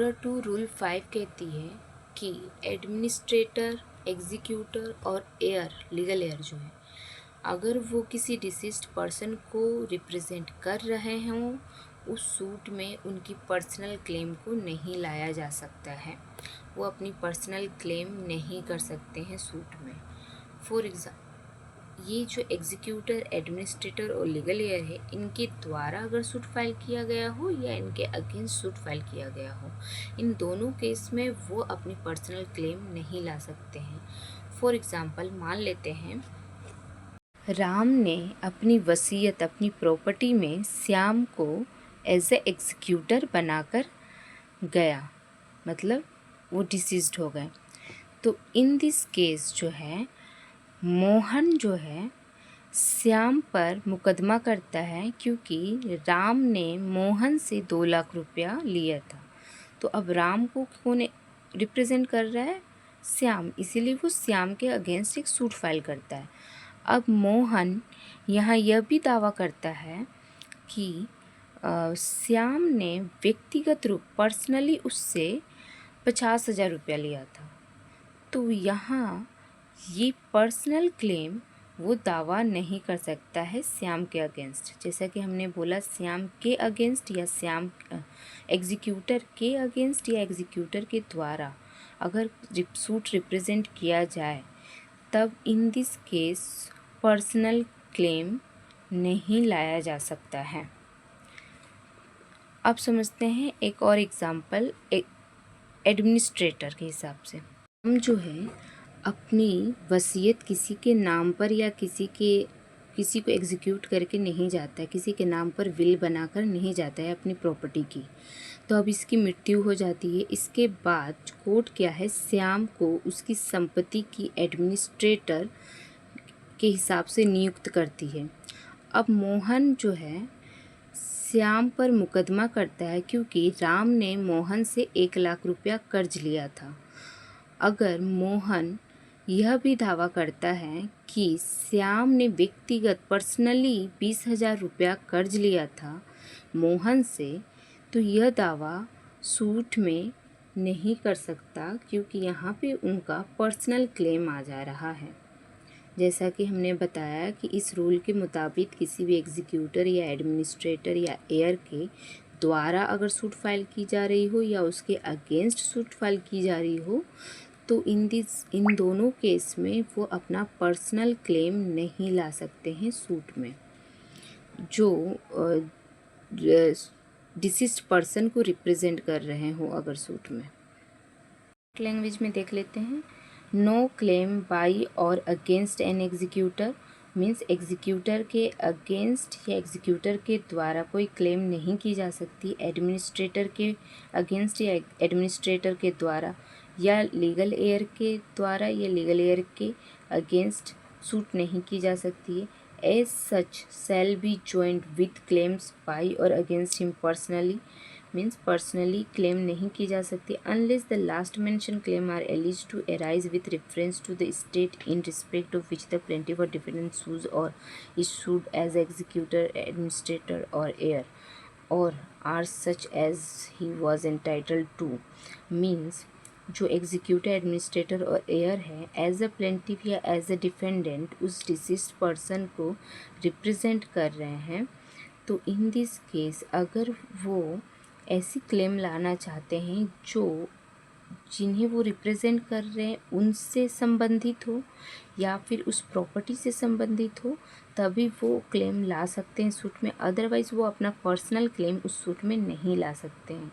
Order to rule 5 कहती है कि एडमिनिस्ट्रेटर, एग्जीक्यूटर और एयर, लीगल एयर जो है, अगर वो किसी डिसीज्ड पर्सन को रिप्रेजेंट कर रहे हों, उस सूट में उनकी पर्सनल क्लेम को नहीं लाया जा सकता है। वो अपनी पर्सनल क्लेम नहीं कर सकते हैं सूट में। फॉर एग्जाम्पल, ये जो एग्जीक्यूटर, एडमिनिस्ट्रेटर और लीगल एयर है, इनके द्वारा अगर सूट फाइल किया गया हो या इनके अगेंस्ट सूट फाइल किया गया हो, इन दोनों केस में वो अपनी पर्सनल क्लेम नहीं ला सकते हैं। फॉर एग्जाम्पल, मान लेते हैं राम ने अपनी वसीयत, अपनी प्रॉपर्टी में श्याम को एज ए एग्जीक्यूटर बनाकर गया, मतलब वो डिसीज्ड हो गए। तो इन दिस केस जो है, मोहन जो है श्याम पर मुकदमा करता है, क्योंकि राम ने मोहन से 2 लाख रुपया लिया था। तो अब राम को कौन रिप्रेजेंट कर रहा है? श्याम, इसीलिए वो श्याम के अगेंस्ट एक सूट फाइल करता है। अब मोहन यहाँ यह भी दावा करता है कि श्याम ने व्यक्तिगत रूप, पर्सनली उससे 50,000 रुपया लिया था। तो यहाँ ये पर्सनल क्लेम वो दावा नहीं कर सकता है श्याम के अगेंस्ट। जैसा कि हमने बोला, श्याम के अगेंस्ट या श्याम एग्जीक्यूटर के अगेंस्ट या एग्जीक्यूटर के द्वारा अगर सूट रिप्रेजेंट किया जाए, तब in this case personal claim नहीं लाया जा सकता है। अब समझते हैं एक और एग्जाम्पल एडमिनिस्ट्रेटर के हिसाब से। हम जो है अपनी वसीयत किसी के नाम पर या किसी को एग्जीक्यूट करके नहीं जाता है, किसी के नाम पर विल बनाकर नहीं जाता है अपनी प्रॉपर्टी की। तो अब इसकी मृत्यु हो जाती है। इसके बाद कोर्ट क्या है, श्याम को उसकी संपत्ति की एडमिनिस्ट्रेटर के हिसाब से नियुक्त करती है। अब मोहन जो है श्याम पर मुकदमा करता है, क्योंकि राम ने मोहन से 1 लाख रुपया कर्ज लिया था। अगर मोहन यह भी दावा करता है कि श्याम ने व्यक्तिगत पर्सनली 20,000 रुपया कर्ज लिया था मोहन से, तो यह दावा सूट में नहीं कर सकता, क्योंकि यहाँ पे उनका पर्सनल क्लेम आ जा रहा है। जैसा कि हमने बताया कि इस रूल के मुताबिक किसी भी एग्जीक्यूटर या एडमिनिस्ट्रेटर या एयर के द्वारा अगर सूट फाइल की जा रही हो या उसके अगेंस्ट सूट फाइल की जा रही हो, तो इन दोनों केस में वो अपना पर्सनल क्लेम नहीं ला सकते हैं सूट में, जो डिसीज्ड पर्सन को रिप्रेजेंट कर रहे हो अगर सूट में। लैंग्वेज में देख लेते हैं। No claim bye or against an executor means executor के अगेंस्ट या एग्जीक्यूटर के द्वारा कोई क्लेम नहीं की जा सकती। एडमिनिस्ट्रेटर के अगेंस्ट या एडमिनिस्ट्रेटर के द्वारा या लीगल एयर के द्वारा या लीगल एयर के अगेंस्ट सूट नहीं की जा सकती है। As such shall be joint with claims by or against him personally means personally claim नहीं की जा सकती, unless the last mention claim are alleged to arise with reference to the state in respect of which the plaintiff or defendant sues or is sued as executor, administrator और heir or are such as he was entitled to. Means जो executor, administrator और heir है, as a plaintiff या as a defendant उस deceased person को represent कर रहे हैं। तो इन दिस केस अगर वो ऐसी क्लेम लाना चाहते हैं जो जिन्हें वो रिप्रेजेंट कर रहे हैं उनसे संबंधित हो या फिर उस प्रॉपर्टी से संबंधित हो, तभी वो क्लेम ला सकते हैं सूट में। अदरवाइज़ वो अपना पर्सनल क्लेम उस सूट में नहीं ला सकते हैं।